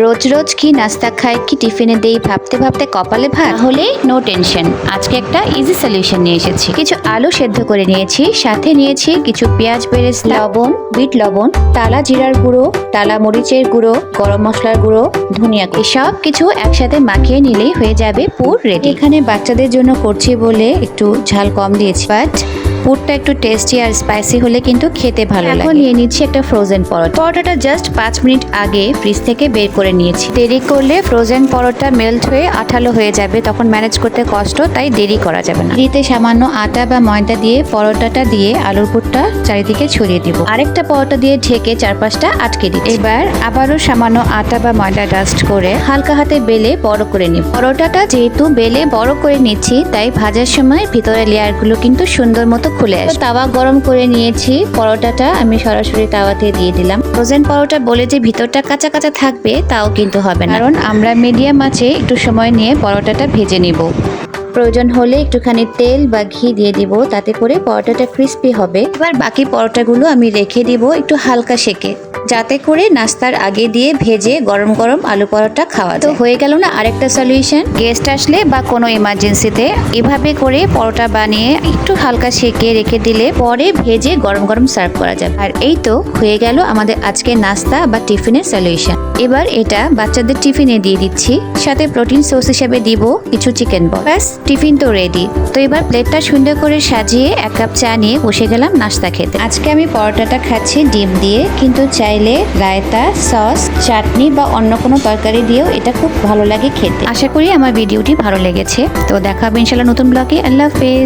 রোজ রোজ কি নাস্তা খাই কি টিফিনে দেই ভাবতে ভাবতে কপালে ভাত, তাহলে নো টেনশন। আজকে একটা ইজি সলিউশন নিয়ে এসেছি। কিছু আলু সেদ্ধ করে নিয়েছি, সাথে নিয়েছি কিছু পেঁয়াজ বেরেস্তা, লবণ, বিট লবণ, টালা জিরার গুঁড়ো, টালা মরিচের গুঁড়ো, গরম মশলার গুঁড়ো, ধনিয়া গুঁড়ো। সব কিছু একসাথে মাখিয়ে নিলেই হয়ে যাবে পুর রেডি। এখানে বাচ্চাদের জন্য করছি বলে একটু ঝাল কম দিয়েছি, বাট পুরটা একটু টেস্টি আর স্পাইসি হলে কিন্তু খেতে ভালো লাগে। এখন নিয়ে নিচ্ছি একটা ফ্রোজেন পরোটা। পরোটাটা জাস্ট 5 মিনিট আগে ফ্রিজ থেকে বের করে নিয়েছি। দেরি করলে ফ্রোজেন পরোটা মেল্ট হয়ে আঠালো হয়ে যাবে, তখন ম্যানেজ করতে কষ্ট, তাই দেরি করা যাবে না। দিতে সামান্য আটা বা ময়দা দিয়ে পরোটাটা দিয়ে আলুর পুরটা চারিদিকে ছড়িয়ে দিব। আরেকটা পরোটা দিয়ে ঢেকে চারপাশটা আটকে দিই। এবার আবারও সামান্য আটা বা ময়দা ডাস্ট করে হালকা হাতে বেলে বড় করে নিব। পরোটাটা যেহেতু বেলে বড় করে নিচ্ছি, তাই ভাজার সময় ভিতরের লেয়ারগুলো কিন্তু সুন্দর মতো খুলে আসে। তাওয়া গরম করে নিয়েছি, পরোটাটা আমি সরাসরি তাওয়াতে দিয়ে দিলাম। ফ্রোজেন পরোটা বলে যে ভিতরটা কাঁচা কাঁচা থাকবে তাও কিন্তু হবে না, কারণ আমরা মিডিয়াম আঁচে একটু সময় নিয়ে পরোটাটা ভেজে নিব। প্রয়োজন হলে একটুখানি তেল বা ঘি দিয়ে দিব, তাতে করে পরোটাটা ক্রিস্পি হবে। এবার বাকি পরোটাগুলো আমি রেখে দিব একটু হালকা সেকে, যাতে করে নাস্তার আগে দিয়ে ভেজে গরম গরম আলু পরোটা খাওয়া যায়। তো হয়ে গেল না আরেকটা সলিউশন। গেস্ট আসলে বা কোনো ইমার্জেন্সিতে এভাবে করে পরোটা বানিয়ে একটু হালকা সেকে রেখে দিলে পরে ভেজে গরম গরম সার্ভ করা যাবে। আর এই তো হয়ে গেল আমাদের আজকে নাস্তা বা টিফিনের সলিউশন। এবার এটা বাচ্চাদের টিফিনে দিয়ে দিচ্ছি, সাথে প্রোটিন সোর্স হিসেবে দিব কিছু চিকেন বল। ব্যাস, টিফিন তো রেডি। তো এবার প্লেটটা সুন্দর করে সাজিয়ে 1 কাপ চা নিয়ে বসে গেলাম নাস্তা খেতে। আজকে আমি পরোটাটা খাচ্ছি ডিম দিয়ে, কিন্তু চাইলে রায়তা, সস, চাটনি বা অন্য কোনো তরকারি দিয়েও এটা খুব ভালো লাগে খেতে। আশা করি আমার ভিডিওটি ভালো লেগেছে। তো দেখা হবে ইনশাআল্লাহ নতুন ব্লগে। আল্লাহ হাফেজ।